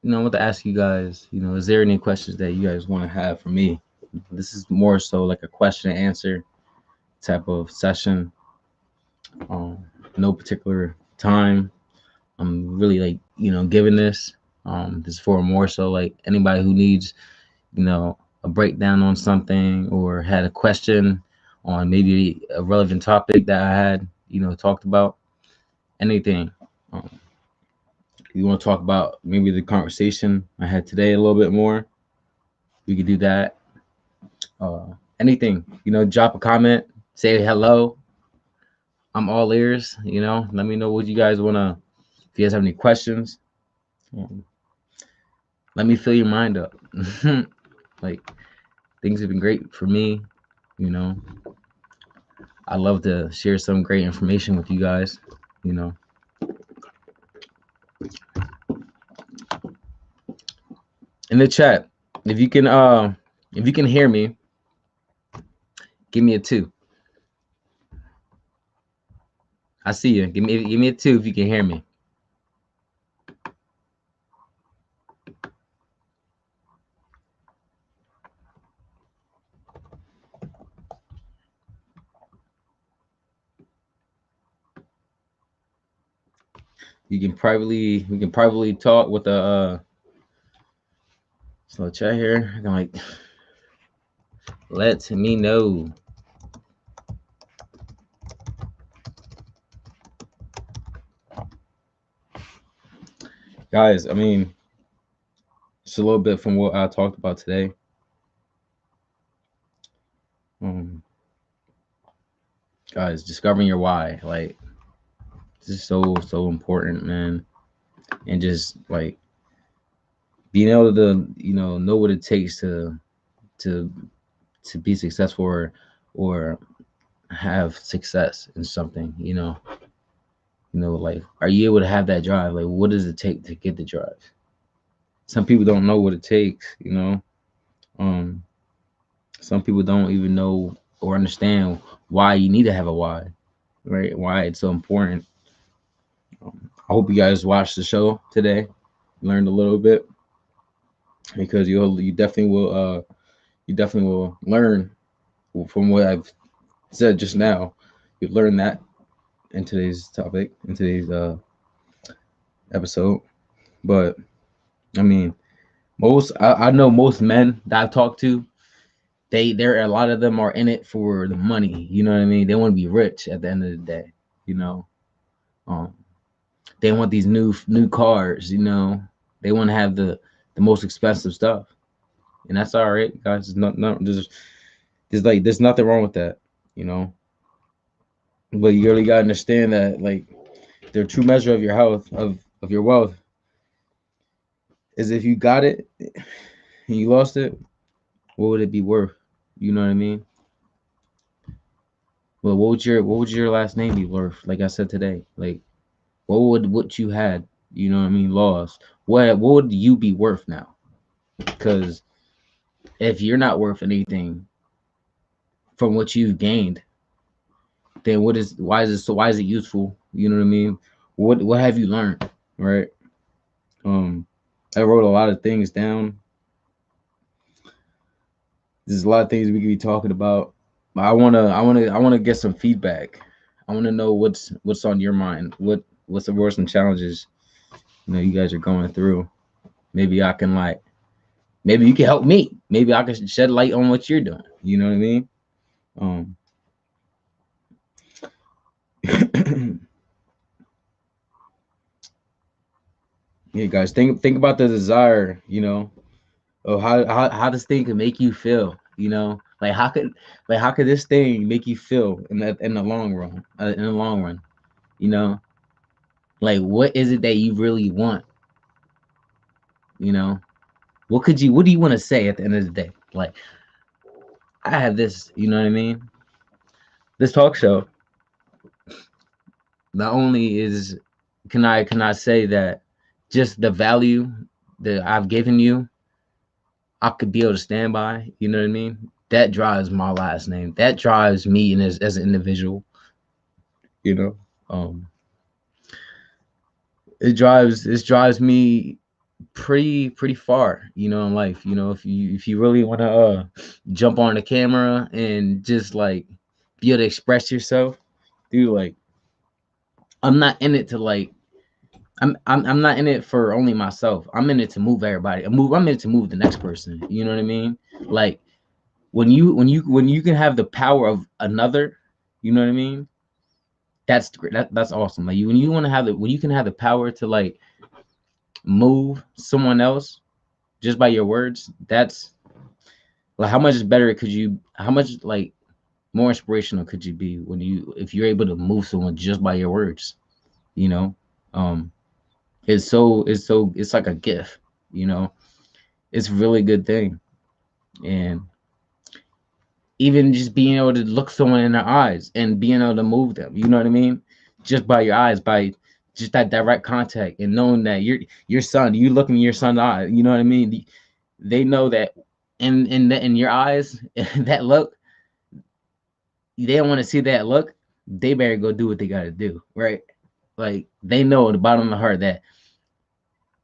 I want to ask you guys, is there any questions that you guys want to have for me? This is more so like a question and answer type of session. No particular time. I'm really like, giving this. This is for more so like anybody who needs, a breakdown on something or had a question on maybe a relevant topic that I had, talked about. Anything. Um, you want to talk about maybe the conversation I had today a little bit more, we could do that. Anything, drop a comment, say hello. I'm all ears. Let me know what you guys want to, if you guys have any questions, um, let me fill your mind up. Like, things have been great for me. You know, I love to share some great information with you guys. You know, in the chat, if you can, if you can hear me, give me a two. I see you. Give me a two if you can hear me. We can privately talk with the slow chat here. I'm like, let me know. Guys, I mean, just a little bit from what I talked about today. Um, guys, discovering your why, like, this is so important, man. And just like being able to, know what it takes to to be successful or have success in something, like, are you able to have that drive? Like, what does it take to get the drive? Some people don't know what it takes, Um, some people don't even know or understand why you need to have a why, right? Why it's so important. I hope you guys watched the show today, learned a little bit, because you definitely will learn from what I've said just now. You learn that in today's topic, in today's episode. But I mean, I know most men that I've talked to, a lot of them are in it for the money. You know what I mean? They want to be rich at the end of the day. You know, um, they want these new cars. They want to have the most expensive stuff, and that's all right, guys. There's nothing wrong with that. You know, but you really gotta understand that, like, the true measure of your health of your wealth is if you got it and you lost it, what would it be worth? You know what I mean? Well, what would your last name be worth? Like I said today, like, what you had, lost. What would you be worth now? Because if you're not worth anything from what you've gained, then why is it useful? You know what I mean? What have you learned, right? Um, I wrote a lot of things down. There's a lot of things we could be talking about. But I wanna get some feedback. I wanna know what's on your mind. What's the worst and challenges you guys are going through. Maybe I can, like, maybe you can help me. Maybe I can shed light on what you're doing. You know what I mean? Um, yeah, guys, think about the desire. Of how this thing can make you feel. Like, how could this thing make you feel in the long run? In the long run, you know, like, what is it that you really want? You know, what do you want to say at the end of the day? Like, I have this. You know what I mean? This talk show, not only is can I say that just the value that I've given you, I could be able to stand by. You know what I mean? That drives my last name. That drives me, and as an individual. You know, um, it drives me pretty far, you know, in life. You know, if you really want to jump on the camera and just like be able to express yourself, dude, like I'm not in it to like I'm not in it for only myself. I'm in it to move everybody. I'm in it to move the next person. You know what I mean? Like when you can have the power of another, you know what I mean? That's great. That's awesome. Like when you want to have the when you can have the power to like move someone else just by your words, that's like how much better could you how much like more inspirational could you be when you if you're able to move someone just by your words, you know? Um it's like a gift, you know. It's a really good thing. And even just being able to look someone in their eyes and being able to move them, you know what I mean? Just by your eyes, by just that direct contact and knowing that your son, you look in your son's eye, you know what I mean? They know that in your eyes, that look, they don't want to see that look, they better go do what they gotta do, right? Like they know at the bottom of the heart that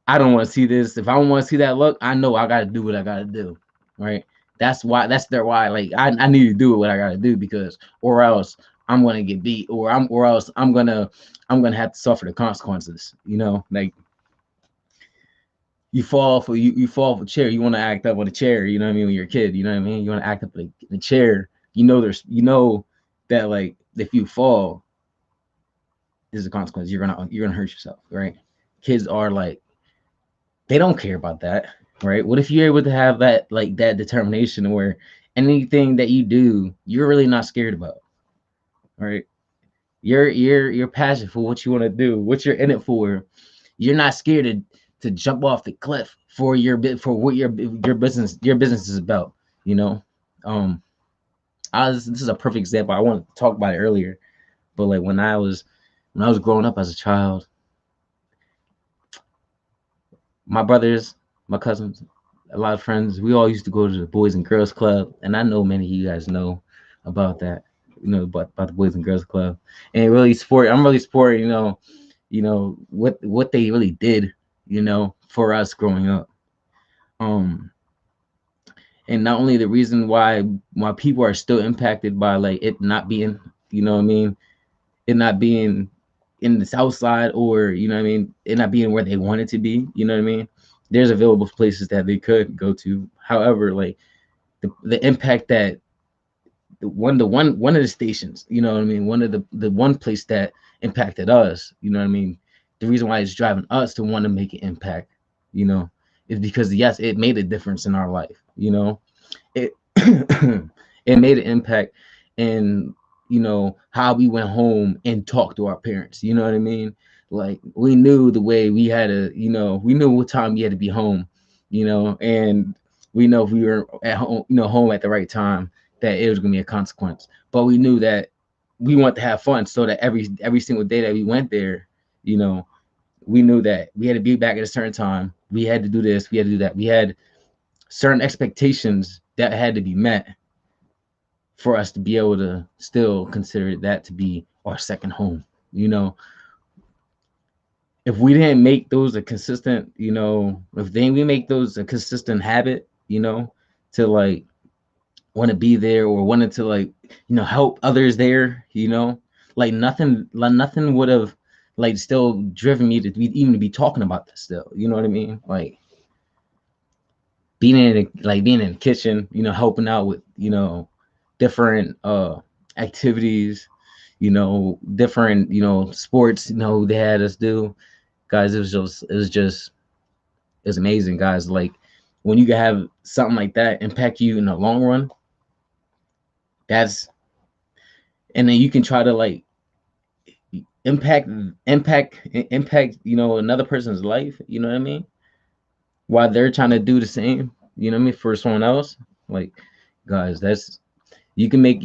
I don't want to see this. If I don't want to see that look, I know I gotta do what I gotta do, right? That's their why. Like I need to do what I gotta do because or else I'm gonna get beat or else I'm gonna have to suffer the consequences. You know, like you fall off a chair, you want to act up on a chair, you know what I mean, when you're a kid, you know what I mean? You want to act up in a chair, you know that like if you fall, there's a consequence. You're gonna hurt yourself, right? Kids are like they don't care about that, right? What if you're able to have that like that determination where anything that you do, you're really not scared about, right? You're passionate for what you want to do, what you're in it for. You're not scared to jump off the cliff for your bit for what your business is about, you know. Um this is a perfect example. I want to talk about it earlier, but like when I was growing up as a child, my brothers, my cousins, a lot of friends, we all used to go to the Boys and Girls Club, and I know many of you guys know about that, you know, about the Boys and Girls Club, and really sport. I'm really sport, you know what they really did, you know, for us growing up. Um, and not only the reason why people are still impacted by like it not being, you know what I mean, it not being in the south side or you know what I mean, it not being where they want it to be, you know what I mean? There's available places that they could go to. However, like the impact that one of the stations, you know what I mean, one of the one place that impacted us, you know what I mean, the reason why it's driving us to want to make an impact, you know, is because yes, it made a difference in our life, you know. It it made an impact in you know how we went home and talked to our parents, you know what I mean? Like we knew the way we had to, you know, we knew what time we had to be home, you know, and we know if we were at home, you know, home at the right time, that it was gonna be a consequence. But we knew that we wanted to have fun, so that every single day that we went there, you know, we knew that we had to be back at a certain time. We had to do this, we had to do that. We had certain expectations that had to be met for us to be able to still consider that to be our second home. You know, if we didn't make those a consistent, you know, if then we make those a consistent habit, you know, to like want to be there or wanted to like, you know, help others there, you know, like nothing would have like still driven me to be even to be talking about this still. You know what I mean? Like being in the kitchen, you know, helping out with, you know, different activities, you know, different, you know, sports, you know, they had us do. Guys, it was amazing, guys. Like when you can have something like that impact you in the long run, that's and then you can try to like impact impact, you know, another person's life, you know what I mean? While they're trying to do the same, you know what I mean, for someone else. Like, guys, that's you can make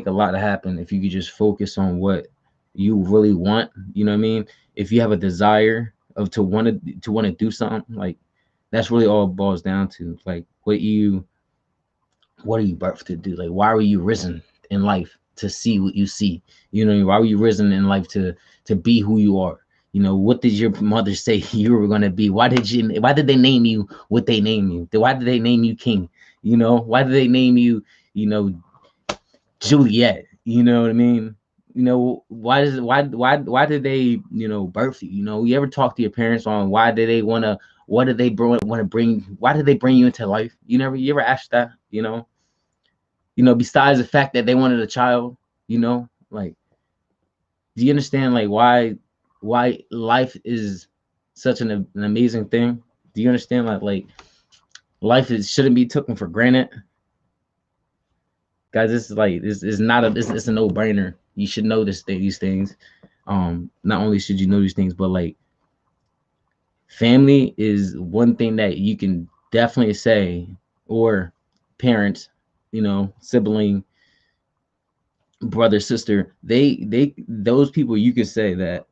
a lot happen if you could just focus on what you really want, you know what I mean? If you have a desire of to want to do something, like that's really all it boils down to. Like what are you birthed to do? Like why were you risen in life to see what you see? You know, why were you risen in life to be who you are? You know, what did your mother say you were gonna be? Why did they name you what they name you? Why did they name you King? You know, why did they name you, you know, Juliet? You know what I mean? You know, why did they, you know, birth you? You know, you ever talk to your parents on why did they wanna what did they want to bring why did they bring you into life? You ever ask that, you know? You know, besides the fact that they wanted a child, you know, like, do you understand like why life is such an amazing thing? Do you understand like life is shouldn't be taken for granted? Guys, this is like this is not a it's a no-brainer. You should know these things. Not only should you know these things, but like family is one thing that you can definitely say, or parents, you know, sibling, brother, sister, they those people you could say that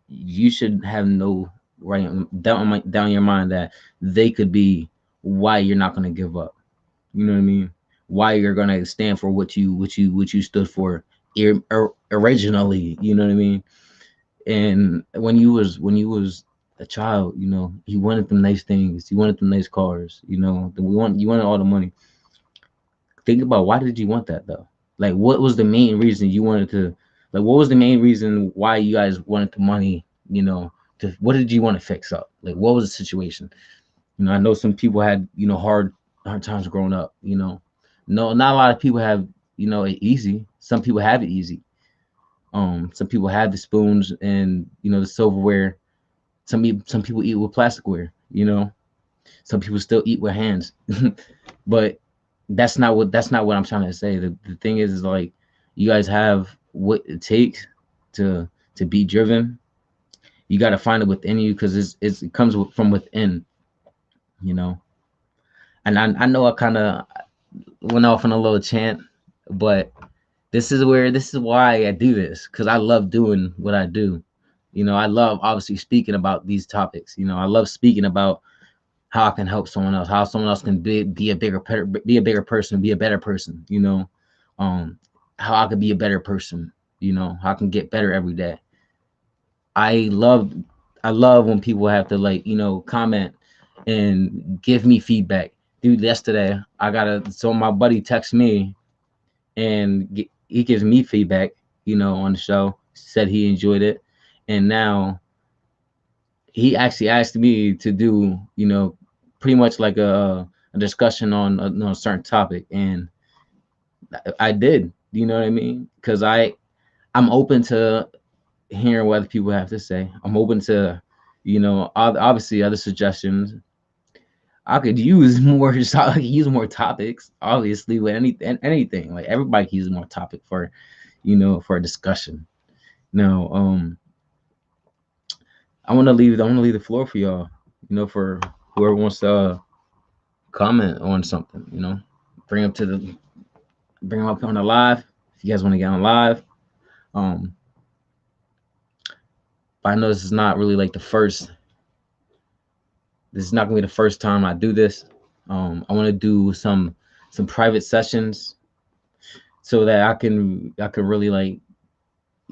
you should have no right down your mind that they could be why you're not going to give up. You know what I mean? Why you're going to stand for what you stood for originally. You know what I mean? And when you was a child, you know, you wanted them nice things, you wanted them nice cars, you know, you wanted all the money. Think about why did you want that though? Like, what was the main reason you wanted to? Like, what was the main reason why you guys wanted the money? You know, to what did you want to fix up? Like, what was the situation? You know, I know some people had, you know, hard times growing up. You know, no, not a lot of people have, you know, it easy. Some people have it easy. Some people have the spoons and, you know, the silverware. Some people eat with plasticware. You know, some people still eat with hands. But that's not what I'm trying to say. The thing is like you guys have what it takes to be driven. You got to find it within you because it comes from within, you know. And I know I kind of went off on a little chant, but this is why I do this because I love doing what I do. You know, I love obviously speaking about these topics. You know, I love speaking about how I can help someone else, how someone else can be a bigger person, be a better person, you know, um, how I could be a better person, you know, how I can get better every day. I love I love when people have to like, you know, comment and give me feedback. Dude, yesterday I got so my buddy texts me and he gives me feedback, you know, on the show, said he enjoyed it. And now he actually asked me to do, you know, pretty much like a discussion on a, you know, a certain topic, and I did. You know what I mean? Because I'm open to hearing what other people have to say. I'm open to, you know, obviously other suggestions. I could use more. I could use more topics. Obviously, with anything, like everybody can use more topic for, you know, for a discussion. Now, I want to leave the floor for y'all. You know, for whoever wants to comment on something. You know, bring up to the bring them up on the live. If you guys want to get on live, um, but I know this is not really like the first. This is not gonna be the first time I do this. I want to do some private sessions so that I can really like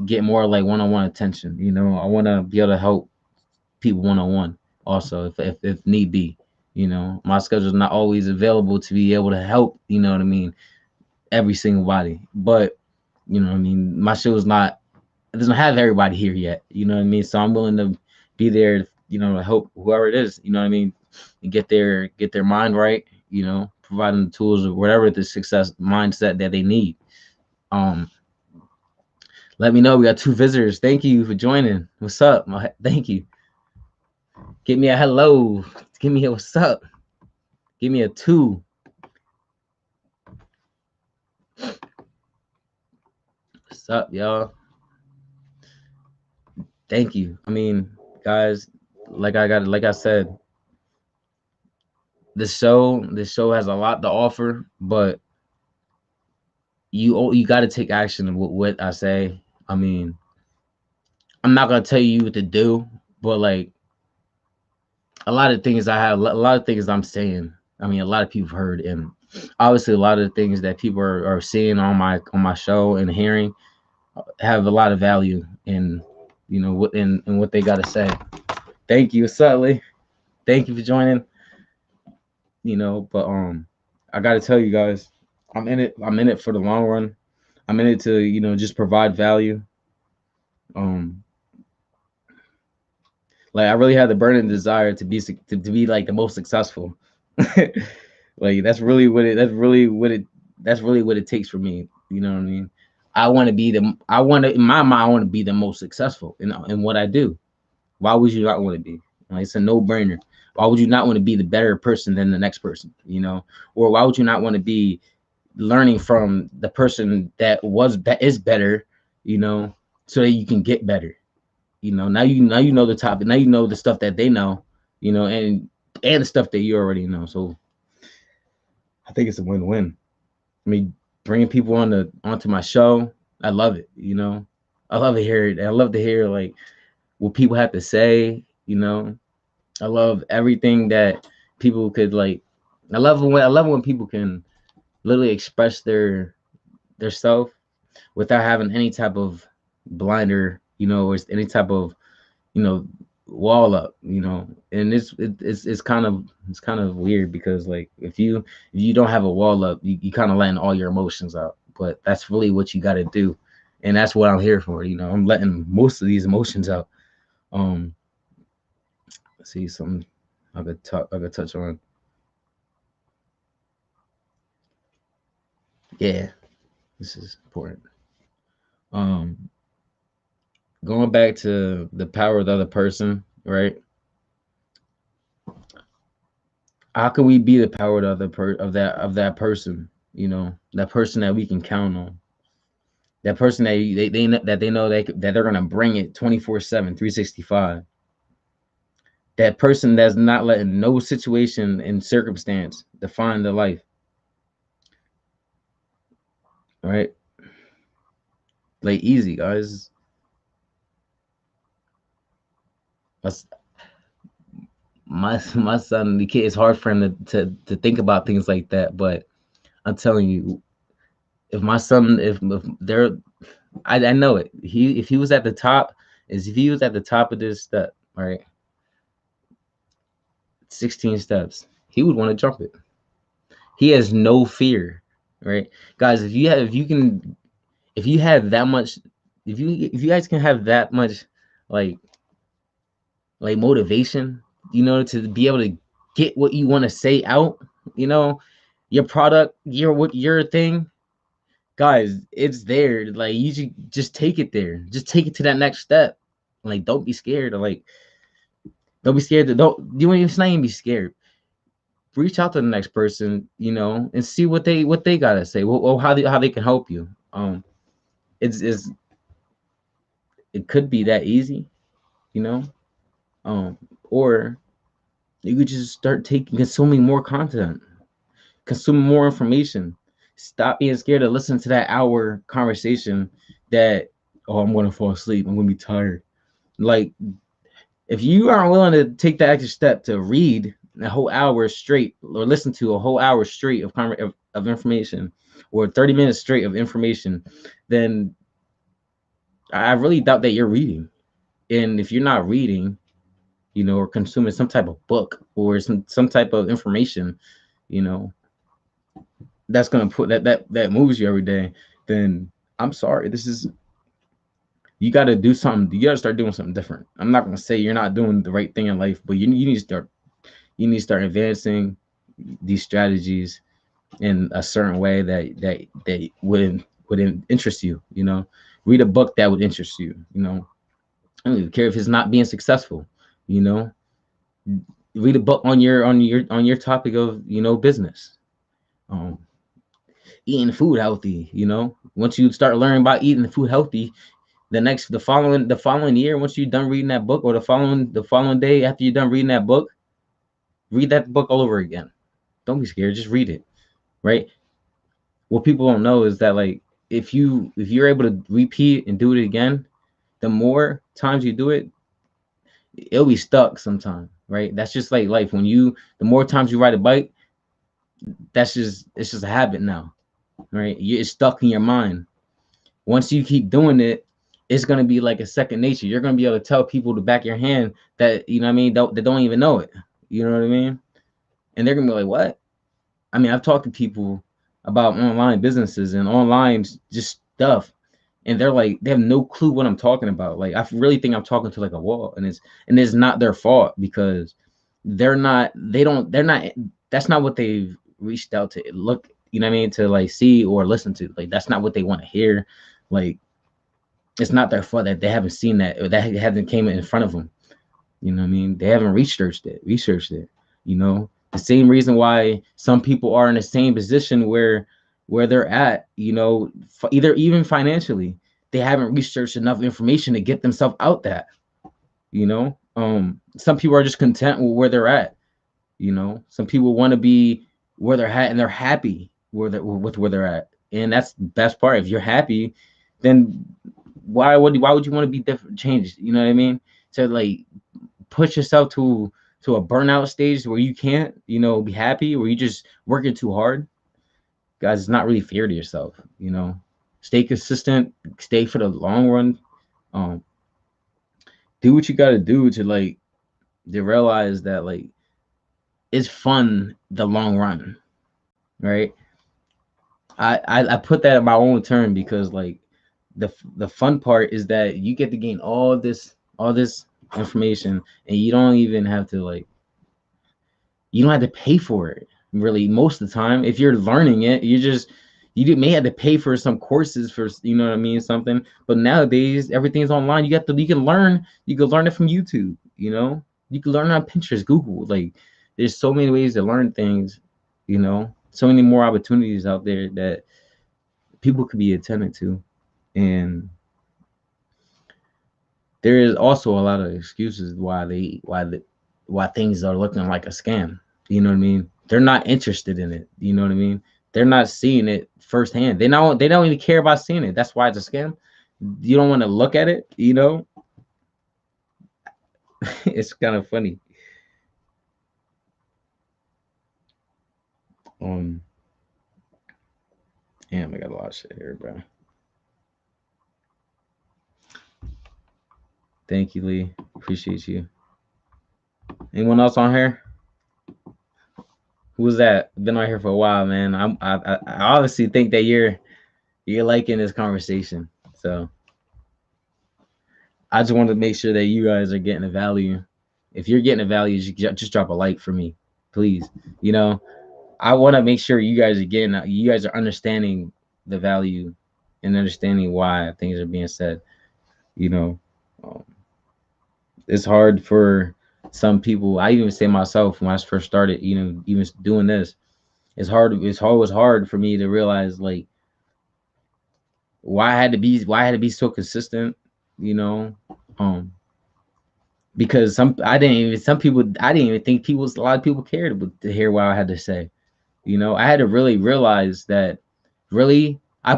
get more like one-on-one attention. You know, I want to be able to help people one-on-one also if need be. You know, my schedule is not always available to be able to help. You know what I mean? Every single body, but you know what I mean. My show is not it doesn't have everybody here yet. You know what I mean? So I'm willing to be there, you know, to help whoever it is, you know what I mean, and get their mind right, you know, providing the tools or whatever the success mindset that they need. Um, let me know. We got 2 visitors. Thank you for joining. What's up? Thank you. Give me a hello. Give me a what's up. Give me a 2. What's up, y'all? Thank you. I mean, guys, like I said, this show has a lot to offer, but you got to take action with what I say. I mean, I'm not gonna tell you what to do, but like a lot of things a lot of things I'm saying. I mean, a lot of people have heard, and obviously a lot of the things that people are seeing on my show and hearing have a lot of value. And you know, what and what they got to say. Thank you, Suttley. Thank you for joining. You know, but I got to tell you guys, I'm in it. I'm in it for the long run. I'm in it to, you know, just provide value. Um, like I really had the burning desire to be to be like the most successful. Like that's really what it takes for me. You know what I mean? I want to in my mind I want to be the most successful in what I do. Why would you not want to be? Like, it's a no-brainer. Why would you not want to be the better person than the next person, you know? Or why would you not want to be learning from the person that is better, you know, so that you can get better? You know, now you know the topic, now you know the stuff that they know, you know, and the stuff that you already know. So I think it's a win-win. I mean, bringing people onto my show, I love it, you know. I love to hear it. I love to hear like what people have to say, you know. I love everything that people could like. I love when people can literally express their self without having any type of blinder, you know, or any type of, you know, wall up, you know. And it's kind of weird because like if you don't have a wall up, you kind of letting all your emotions out. But that's really what you got to do, and that's what I'm here for. You know, I'm letting most of these emotions out. Um, let's see something I could touch on. Yeah, this is important. Um, going back to the power of the other person, right? How can we be the power of the other of that person? You know, that person that we can count on, that person that that they know that they're gonna bring it 24/7, 365. That person that's not letting no situation and circumstance define their life, right? Like easy, guys. That's my son, the kid. It's hard for him to think about things like that, but I'm telling you, if my son, if they're, I know it. He if he was at the top, is if he was at the top of this step, right, 16 steps, he would want to jump it. He has no fear, right, guys. If you can, if you have that much, if you guys can have that much, like motivation, you know, to be able to get what you want to say out, you know, your product, your thing, guys, it's there. Like you should just take it there. Just take it to that next step. Like don't be scared. Like don't be scared to don't you ain't even be scared. Reach out to the next person, you know, and see what they gotta say. Well, how they can help you. It's it could be that easy, you know. Um, or you could just start taking consuming more content, consuming more information. Stop being scared to listen to that hour conversation that, oh, I'm gonna fall asleep, I'm gonna be tired. Like if you aren't willing to take the extra step to read a whole hour straight or listen to a whole hour straight of information or 30 minutes straight of information, then I really doubt that you're reading. And if you're not reading, you know, or consuming some type of book or some type of information, you know, that's gonna put that moves you every day, then I'm sorry. This is you got to do something. You got to start doing something different. I'm not gonna say you're not doing the right thing in life, but you need to start. You need to start advancing these strategies in a certain way that would interest you. You know, read a book that would interest you. You know, I don't even care if it's not being successful. You know, read a book on your topic of, you know, business. Um, eating food healthy. You know, once you start learning about eating the food healthy, the following year, once you're done reading that book, or the following day after you're done reading that book, read that book all over again. Don't be scared, just read it. Right? What people don't know is that like if you're able to repeat and do it again, the more times you do it, it'll be stuck sometime. Right? That's just like life. When you the more times you ride a bike, it's just a habit now. Right? It's stuck in your mind. Once you keep doing it, it's gonna be like a second nature. You're gonna be able to tell people to back your hand that, you know what I mean, that don't even know it. You know what I mean? And they're gonna be like, what? I mean, I've talked to people about online businesses and online just stuff, and they're like, they have no clue what I'm talking about. Like, I really think I'm talking to like a wall, and it's not their fault because they're not, that's not what they've reached out to look, you know what I mean, to like see or listen to. Like, that's not what they want to hear. Like, it's not their fault that they haven't seen that, or that haven't came in front of them. You know what I mean? They haven't researched it, you know? The same reason why some people are in the same position where they're at, you know, either even financially, they haven't researched enough information to get themselves out that, you know? Some people are just content with where they're at, you know? Some people want to be where they're at and they're happy with where they're at. And that's the best part. If you're happy, then why would you want to be different, changed? You know what I mean? To like push yourself to a burnout stage where you can't, you know, be happy, where you just working too hard. Guys, it's not really fair to yourself, you know. Stay consistent, stay for the long run. Um, do what you gotta do to like to realize that like it's fun the long run, right? I put that in my own term because like the fun part is that you get to gain all this information and you don't even have to like you don't have to pay for it really most of the time. If you're learning it, may have to pay for some courses for, you know what I mean, something. But nowadays everything's online. You can learn it from YouTube, you know. You can learn on Pinterest, Google. Like there's so many ways to learn things, you know. So many more opportunities out there that people could be attended to. And there is also a lot of excuses why things are looking like a scam. You know what I mean? They're not interested in it. You know what I mean? They're not seeing it firsthand. They don't even care about seeing it. That's why it's a scam. You don't want to look at it, you know? It's kind of funny. Um Damn, I got a lot of shit here, bro. Thank you, Lee. Appreciate you. Anyone else on here? Who was that? Been on here for a while, man. I obviously think that you're liking this conversation. So I just wanted to make sure that you guys are getting a value. If you're getting a value, just drop a like for me, please. You know, I want to make sure you guys are understanding the value and understanding why things are being said. You know, um, it's hard for some people. I even say myself when I first started, you know, even doing this, it's hard. It's always hard for me to realize like why I had to be so consistent. You know, um, because some people I didn't even think a lot of people cared to hear what I had to say. You know, I had to really realize that really I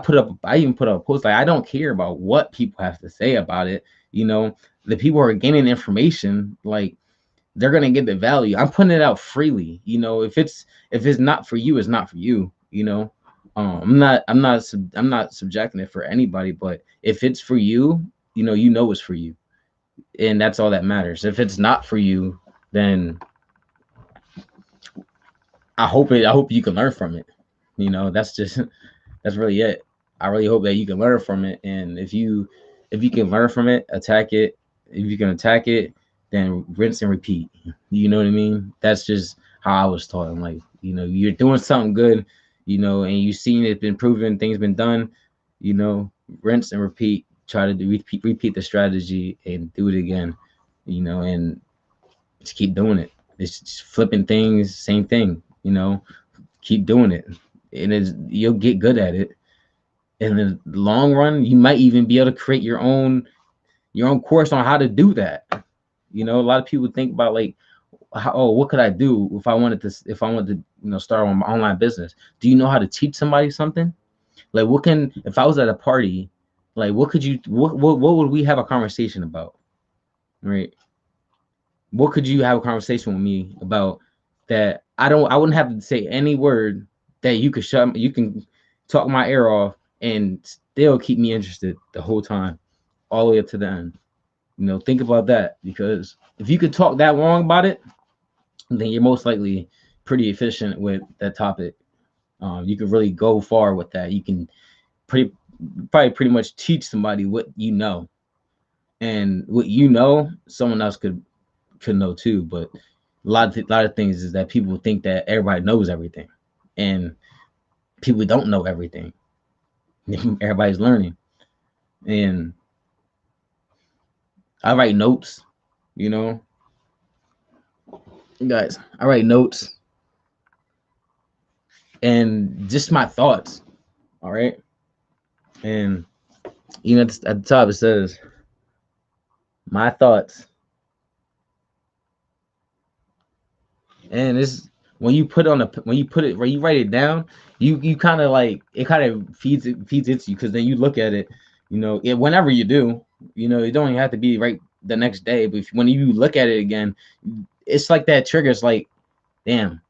even put up a post like I don't care about what people have to say about it. You know, the people who are gaining information, like they're gonna get the value. I'm putting it out freely. You know, if it's not for you, it's not for you. You know, I'm not subjecting it for anybody, but if it's for you, you know it's for you, and that's all that matters. If it's not for you, then I hope you can learn from it. You know, that's just that's really it. I really hope that you can learn from it, and if you can learn from it, attack it. If you can attack it, then rinse and repeat. You know what I mean? That's just how I was taught in life. You know, you're doing something good, you know, and you've seen it been proven, things been done. You know, rinse and repeat. Try to repeat the strategy and do it again. You know, and just keep doing it. It's just flipping things, same thing. You know, keep doing it, and you'll get good at it. In the long run, you might even be able to create your own course on how to do that. You know, a lot of people think about like, what could I do if I wanted to, you know, start my online business? Do you know how to teach somebody something? Like, if I was at a party, like, what would we have a conversation about, right? What could you have a conversation with me about that I wouldn't have to say any word that you can talk my ear off and still keep me interested the whole time. all the way up to the end. You know, think about that, because if you could talk that long about it, then you're most likely pretty efficient with that topic. You could really go far with that. You can pretty probably pretty much teach somebody what you know, and what you know, someone else could know too. But lot of things is that people think that everybody knows everything, and people don't know everything. Everybody's learning, and I write notes. You know, guys, I write notes and just my thoughts. All right, and you know, at the top it says my thoughts, and it's when you put on a when you put it when you write it down, you kind of like it kind of feeds into you, because then you look at it, you know, whenever you do, you know, it don't even have to be right the next day, but when you look at it again, it's like that triggers like, damn,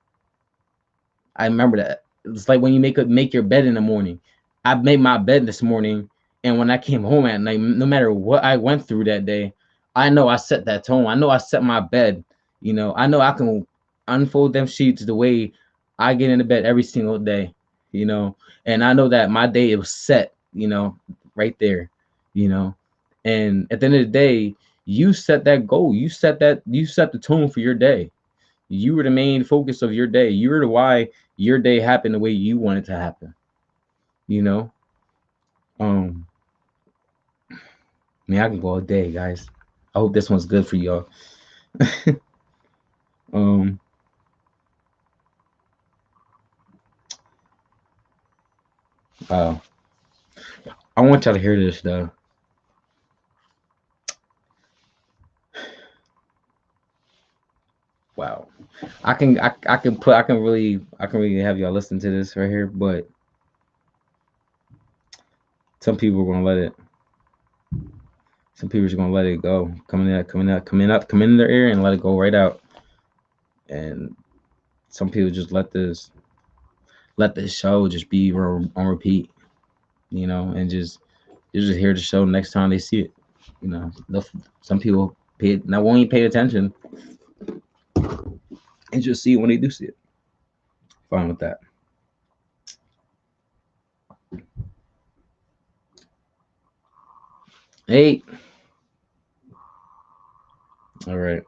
I remember that. It's like when you make your bed in the morning. I made my bed this morning, and when I came home at night, no matter what I went through that day, I know I set that tone. I know I set my bed. You know, I know I can unfold them sheets the way I get into bed every single day. You know, and I know that my day it was set. You know, right there. You know, and at the end of the day, you set that goal. You set that. You set the tone for your day. You were the main focus of your day. You were the why your day happened the way you want it to happen. You know, um, man, I can go all day, guys. I hope this one's good for y'all. um, wow. I want y'all to hear this though. Wow. I can really have y'all listen to this right here, but some people are gonna let it some people are just gonna let it go. Come in their ear and let it go right out. And some people just let this show just be on repeat, you know, and just you just hear the show next time they see it. You know, some people won't even pay attention and just see it when they do see it. Fine with that. Hey, all right.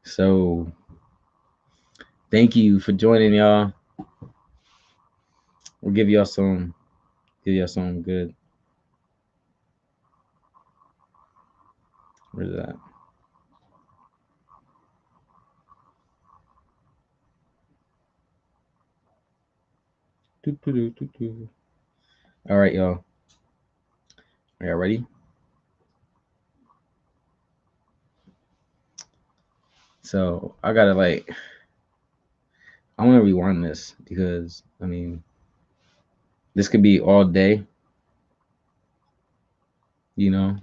So thank you for joining, y'all. We'll give y'all some good. Where's that? All right, y'all. Are y'all ready? So I gotta like, I want to rewind this because I mean, this could be all day. You know,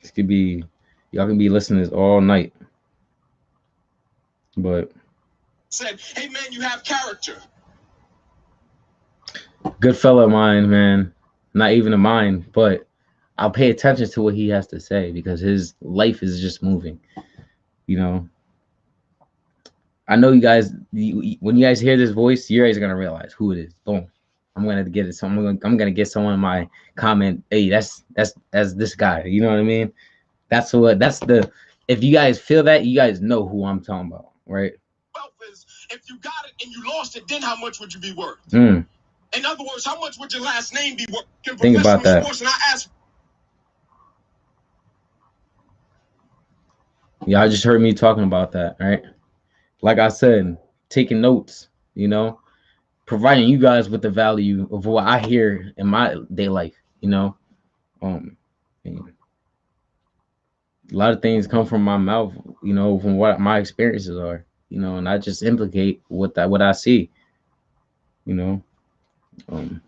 this could be y'all can be listening to this all night. But said, "Hey man, you have character." Good fellow of mine, man. Not even of mine, but I'll pay attention to what he has to say because his life is just moving. You know, I know you guys. When you guys hear this voice, you guys are gonna realize who it is. Boom. I'm gonna get it. I'm gonna get someone in my comment. Hey, that's this guy. You know what I mean? That's what. That's the. If you guys feel that, you guys know who I'm talking about, right? Wealth is if you got it and you lost it, then how much would you be worth? In other words, how much would your last name be worth? Think about that. Sports, and I ask, y'all just heard me talking about that, right? Like I said, taking notes, you know, providing you guys with the value of what I hear in my day life, you know. Um, and a lot of things come from my mouth, you know, from what my experiences are, you know, and I just implicate what I see, you know. Um,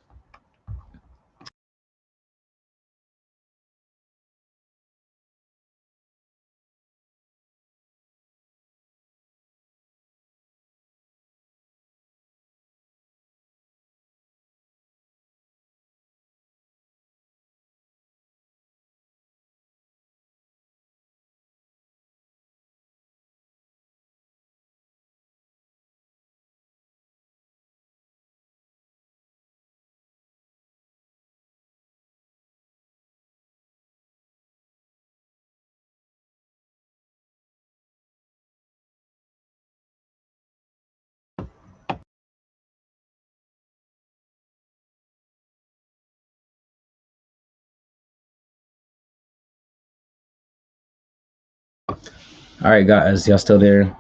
All right, guys, y'all still there?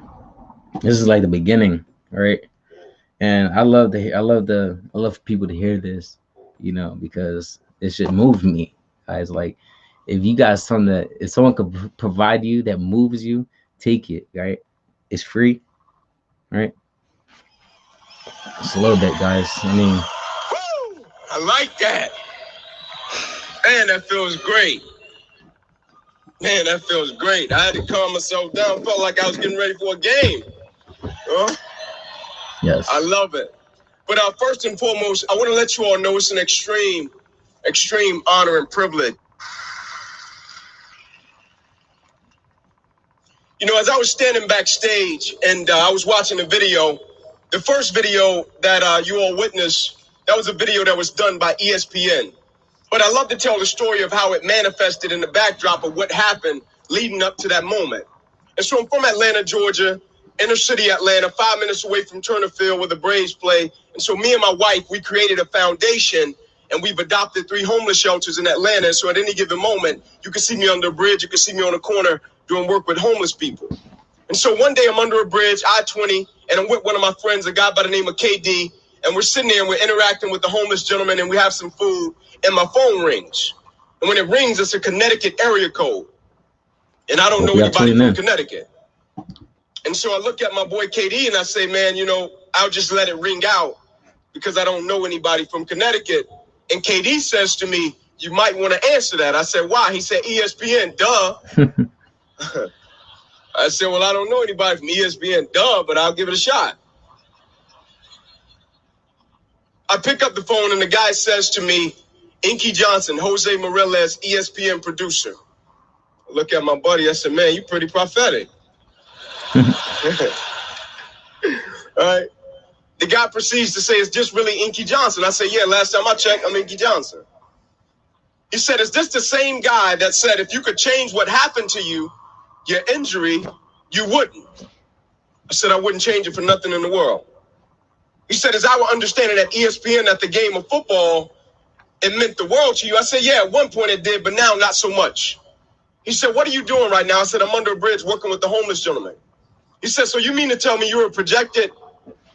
This is like the beginning, all right? And I love to hear, I love people to hear this, because it should move me, guys. Like, if you got something that if someone could provide you that moves you, take it, right? It's free, right? Just a little bit, guys. I mean, woo! I like that. Man, that feels great. Man, that feels great. I had to calm myself down. Felt like I was getting ready for a game. Huh? yes. I love it. But first and foremost, I want to let you all know it's an extreme honor and privilege. As I was standing backstage and I was watching the video, the first video that you all witnessed, that was a video that was done by ESPN. But I love to tell the story of how it manifested in the backdrop of what happened leading up to that moment. And so I'm from Atlanta, Georgia, inner city Atlanta, 5 minutes away from Turner Field where the Braves play. And so me and my wife, we created a foundation and we've adopted 3 homeless shelters in Atlanta. So at any given moment, you can see me under a bridge, you can see me on a corner doing work with homeless people. And so one day I'm under a bridge, I-20, and I'm with one of my friends, a guy by the name of KD, and we're sitting there and we're interacting with the homeless gentleman and we have some food, and my phone rings. And when it rings, it's a Connecticut area code. And I don't know anybody from Connecticut. And so I look at my boy KD and I say, man, I'll just let it ring out because I don't know anybody from Connecticut. And KD says to me, you might want to answer that. I said, why? He said, ESPN, duh. I said, well, I don't know anybody from ESPN, duh, but I'll give it a shot. I pick up the phone and the guy says to me, Inky Johnson, Jose Morales, ESPN producer. I look at my buddy, I said, man, you pretty prophetic. All right. The guy proceeds to say, it's just really Inky Johnson. I said, yeah, last time I checked, I'm Inky Johnson. He said, is this the same guy that said, if you could change what happened to you, your injury, you wouldn't? I said, I wouldn't change it for nothing in the world. He said, as our understanding at ESPN that the game of football, it meant the world to you. I said, yeah, at one point it did, but now not so much. He said, what are you doing right now? I said, I'm under a bridge working with the homeless gentleman. He said, so you mean to tell me you're a projected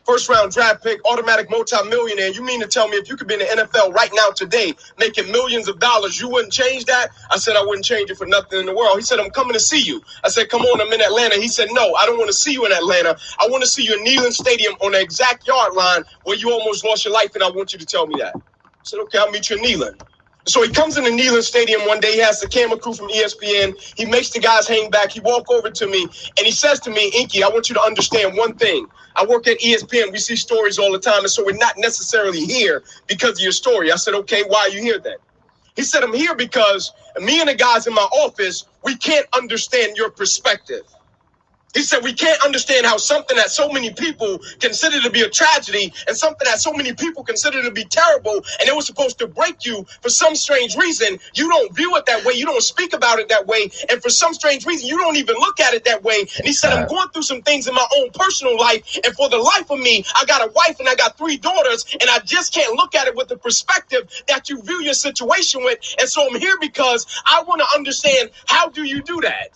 first-round draft pick, automatic multi-millionaire? You mean to tell me if you could be in the NFL right now today, making millions of dollars, you wouldn't change that? I said, I wouldn't change it for nothing in the world. He said, I'm coming to see you. I said, come on, I'm in Atlanta. He said, no, I don't want to see you in Atlanta. I want to see you in Neyland Stadium on the exact yard line where you almost lost your life, and I want you to tell me that. I said, okay, I'll meet you in Neyland. So he comes in the Neyland Stadium one day. He has the camera crew from ESPN. He makes the guys hang back. He walk over to me, and he says to me, Inky, I want you to understand one thing. I work at ESPN. We see stories all the time, and so we're not necessarily here because of your story. I said, okay, why are you here then? He said, I'm here because me and the guys in my office, we can't understand your perspective. He said, we can't understand how something that so many people consider to be a tragedy and something that so many people consider to be terrible, and it was supposed to break you for some strange reason. You don't view it that way. You don't speak about it that way. And for some strange reason, you don't even look at it that way. And he said, I'm going through some things in my own personal life. And for the life of me, I got a wife and I got 3 daughters, and I just can't look at it with the perspective that you view your situation with. And so I'm here because I want to understand, how do you do that?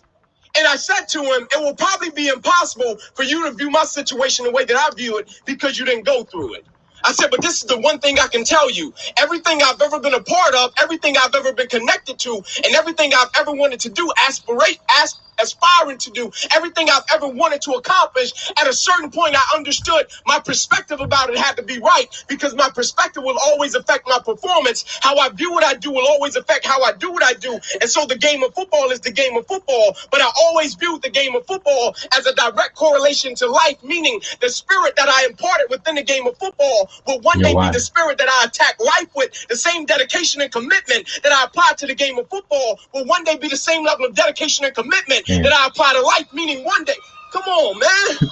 And I said to him, it will probably be impossible for you to view my situation the way that I view it because you didn't go through it. I said, but this is the one thing I can tell you. Everything I've ever been a part of, everything I've ever been connected to, and everything I've ever wanted to do, aspiring to do, everything I've ever wanted to accomplish, at a certain point I understood my perspective about it had to be right, because my perspective will always affect my performance. How I view what I do will always affect how I do what I do. And so the game of football is the game of football, but I always viewed the game of football as a direct correlation to life, meaning the spirit that I imparted within the game of football will one day be the spirit that I attack life with. The same dedication and commitment that I apply to the game of football will one day be the same level of dedication and commitment that I apply to life, meaning one day. Come on, man.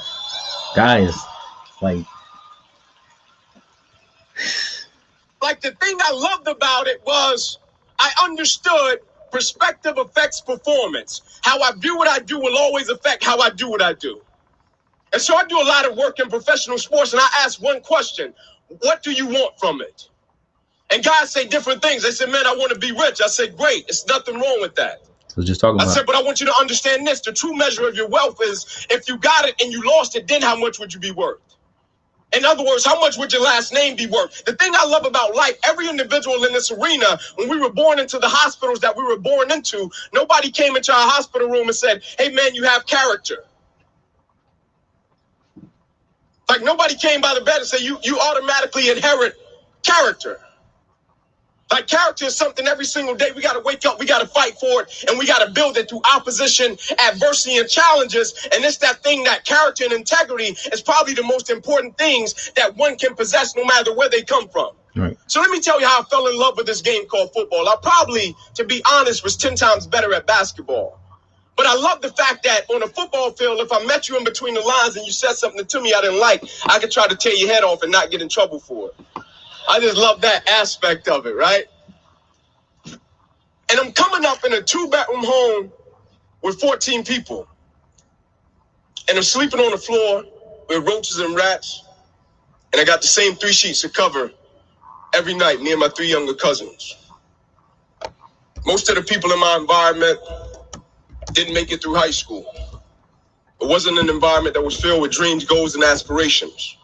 Guys, like the thing I loved about it was I understood perspective affects performance. How I view what I do will always affect how I do what I do. And so I do a lot of work in professional sports, and I ask one question: what do you want from it? And guys say different things. They say, man, I want to be rich. I say, great. There's nothing wrong with that. was just talking I about. said, but I want you to understand this. The true measure of your wealth is if you got it and you lost it, then how much would you be worth? In other words, how much would your last name be worth? The thing I love about life, every individual in this arena, when we were born into the hospitals that we were born into, nobody came into our hospital room and said, hey, man, you have character. Like nobody came by the bed and said, you automatically inherit character. Like character is something every single day we got to wake up, we got to fight for it, and we got to build it through opposition, adversity, and challenges. And it's that thing, that character and integrity is probably the most important things that one can possess no matter where they come from. Right. So let me tell you how I fell in love with this game called football. I probably, to be honest, was 10 times better at basketball. But I love the fact that on a football field, if I met you in between the lines and you said something to me I didn't like, I could try to tear your head off and not get in trouble for it. I just love that aspect of it, right? And I'm coming up in a 2-bedroom home with 14 people. And I'm sleeping on the floor with roaches and rats. And I got the same 3 sheets of cover every night, me and my 3 younger cousins. Most of the people in my environment didn't make it through high school. It wasn't an environment that was filled with dreams, goals, and aspirations.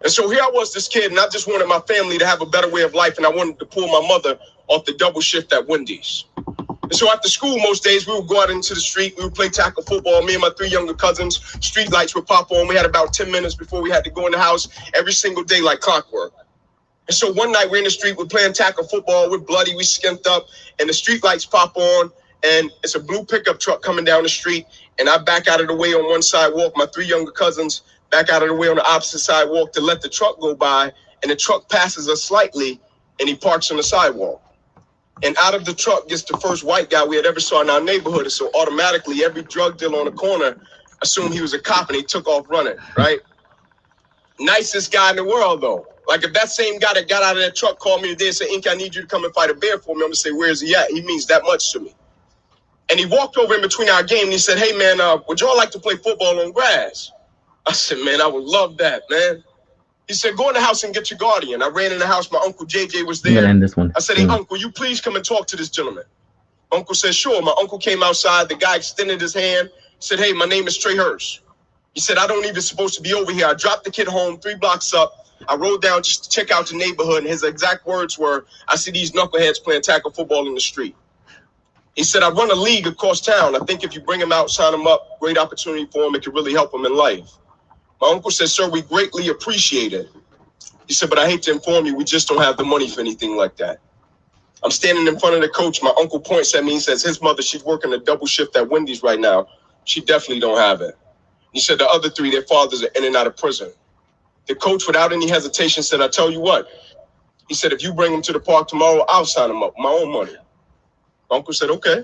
And so here I was, this kid, and I just wanted my family to have a better way of life, and I wanted to pull my mother off the double shift at Wendy's. And so after school, most days, we would go out into the street, we would play tackle football, me and my 3 younger cousins, street lights would pop on, we had about 10 minutes before we had to go in the house every single day like clockwork. And so one night we're in the street, we're playing tackle football, we're bloody, we skinned up, and the street lights pop on, and it's a blue pickup truck coming down the street, and I back out of the way on one sidewalk, my 3 younger cousins back out of the way on the opposite sidewalk to let the truck go by, and the truck passes us slightly, and he parks on the sidewalk. And out of the truck gets the first white guy we had ever saw in our neighborhood, and so automatically every drug dealer on the corner assumed he was a cop, and he took off running, right? Nicest guy in the world, though. Like if that same guy that got out of that truck called me today and said, Ink, I need you to come and fight a bear for me, I'm going to say, where's he at? He means that much to me. And he walked over in between our game, and he said, hey, man, would y'all like to play football on grass? I said, man, I would love that, man. He said, go in the house and get your guardian. I ran in the house. My Uncle JJ was there. End this one. I said, hey, Uncle, will you please come and talk to this gentleman? Uncle said, sure. My uncle came outside. The guy extended his hand, said, hey, my name is Trey Hurst. He said, I don't even supposed to be over here. I dropped the kid home 3 blocks up. I rode down just to check out the neighborhood. And his exact words were, I see these knuckleheads playing tackle football in the street. He said, I run a league across town. I think if you bring him out, sign him up, great opportunity for him. It could really help him in life. My uncle said, sir, we greatly appreciate it. He said, but I hate to inform you, we just don't have the money for anything like that. I'm standing in front of the coach. My uncle points at me and says, his mother, she's working a double shift at Wendy's right now. She definitely don't have it. He said, the other 3, their fathers are in and out of prison. The coach, without any hesitation, said, I tell you what. He said, if you bring him to the park tomorrow, I'll sign him up with my own money. My uncle said, okay.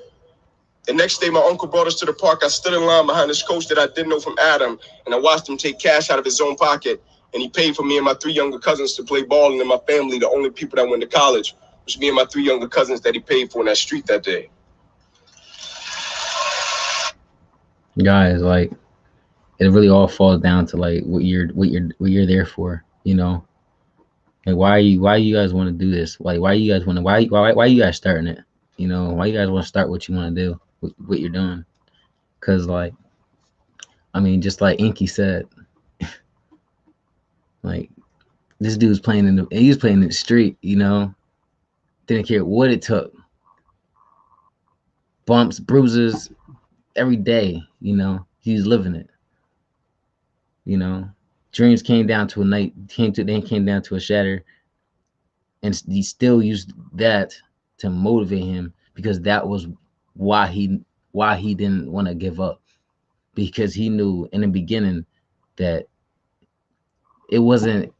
The next day, my uncle brought us to the park. I stood in line behind this coach that I didn't know from Adam, and I watched him take cash out of his own pocket, and he paid for me and my 3 younger cousins to play ball, and in my family, the only people that went to college was me and my 3 younger cousins that he paid for in that street that day. Guys, like, it really all falls down to like what you're there for, you know. Like why you guys want to do this? Like why you guys starting it? You know, why you guys want to start what you want to do, what you're doing? Cause like, I mean, just like Inky said, like this dude's playing he was playing in the street, you know, didn't care what it took. Bumps, bruises, every day, you know, he's living it. You know, dreams came down to a night, came down to a shatter, and he still used that to motivate him because that was why he didn't want to give up, because he knew in the beginning that it wasn't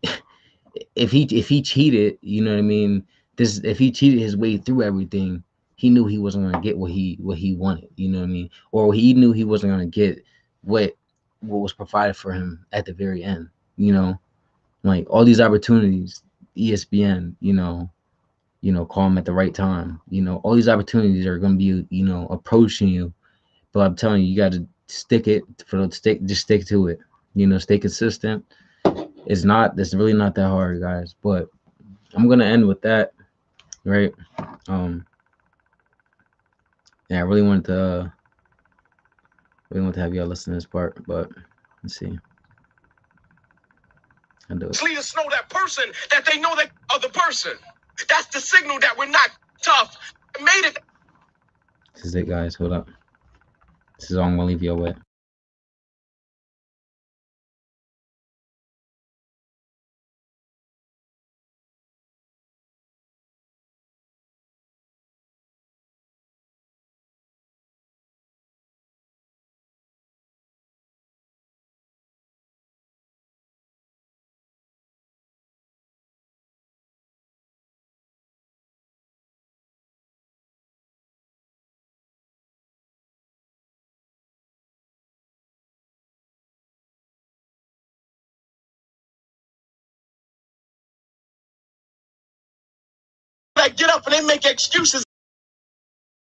if he cheated, you know what I mean, if he cheated his way through everything, he knew he wasn't going to get what he wanted, you know what I mean, or he knew he wasn't going to get what was provided for him at the very end, you know, like all these opportunities, ESPN, you know, call him at the right time, you know, all these opportunities are going to be, you know, approaching you, but I'm telling you, you got to stick to it, you know, stay consistent. It's really not that hard, guys, but I'm going to end with that, right? Yeah, I really wanted to have y'all listen to this part, but let's see. I'll do it. Leaders know that person, that they know that other person. That's the signal that we're not tough. I made it. This is it, guys. Hold up. This is all I'm gonna leave y'all with. Like get up and they make excuses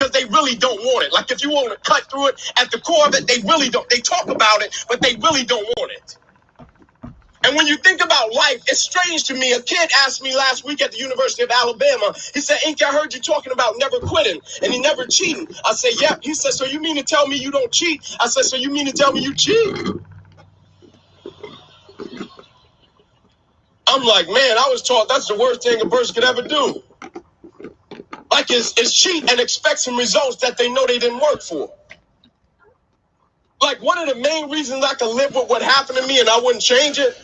because they really don't want it. Like if you want to cut through it, at the core of it, they really don't. They talk about it, but they really don't want it. And when you think about life, it's strange to me. A kid asked me last week at the University of Alabama, he said, Inky, I heard you talking about never quitting and he never cheating. I said, yep. He said, so you mean to tell me you don't cheat? I said, so you mean to tell me you cheat? I'm like, man, I was taught that's the worst thing a person could ever do. Like is cheat and expect some results that they know they didn't work for. Like one of the main reasons I can live with what happened to me and I wouldn't change it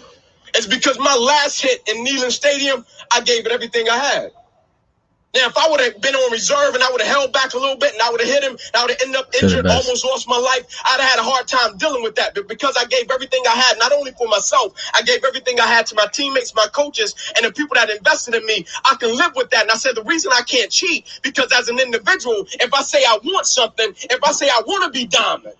is because my last hit in Neyland Stadium, I gave it everything I had. Now, if I would have been on reserve and I would have held back a little bit and I would have hit him, and I would have ended up injured, almost lost my life, I'd have had a hard time dealing with that. But because I gave everything I had, not only for myself, I gave everything I had to my teammates, my coaches, and the people that invested in me, I can live with that. And I said, the reason I can't cheat, because as an individual, if I say I want something, if I say I want to be dominant,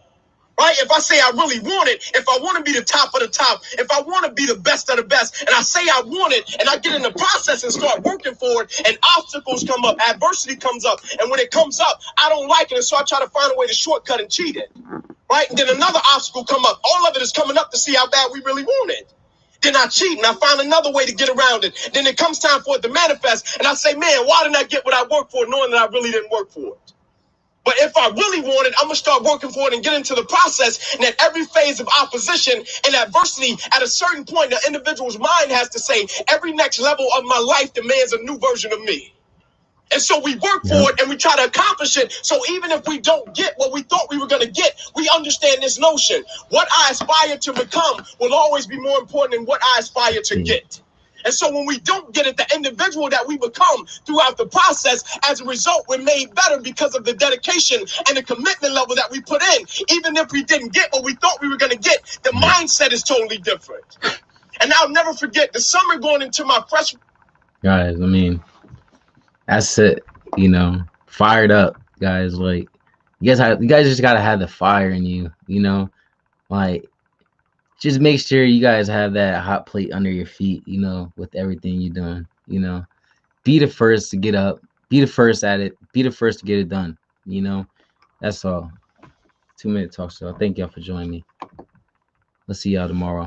right? If I say I really want it, if I want to be the top of the top, if I want to be the best of the best, and I say I want it, and I get in the process and start working for it, and obstacles come up, adversity comes up, and when it comes up, I don't like it, and so I try to find a way to shortcut and cheat it, right? And then another obstacle come up. All of it is coming up to see how bad we really want it. Then I cheat, and I find another way to get around it. Then it comes time for it to manifest, and I say, man, why didn't I get what I worked for, knowing that I really didn't work for it? But if I really want it, I'm going to start working for it and get into the process. And at every phase of opposition and adversity, at a certain point, the individual's mind has to say, every next level of my life demands a new version of me. And so we work for it and we try to accomplish it. So even if we don't get what we thought we were going to get, we understand this notion. What I aspire to become will always be more important than what I aspire to get. And so when we don't get it, the individual that we become throughout the process, as a result, we're made better because of the dedication and the commitment level that we put in. Even if we didn't get what we thought we were going to get, the mindset is totally different. And I'll never forget the summer going into my freshman. Guys, I mean, that's it. You know, fired up, guys. Like, you guys just gotta have the fire in you. You know, like, just make sure you guys have that hot plate under your feet, you know, with everything you're doing, you know. Be the first to get up, be the first at it, be the first to get it done, you know. That's all. 2 minute talk show. Thank y'all for joining me. Let's see y'all tomorrow.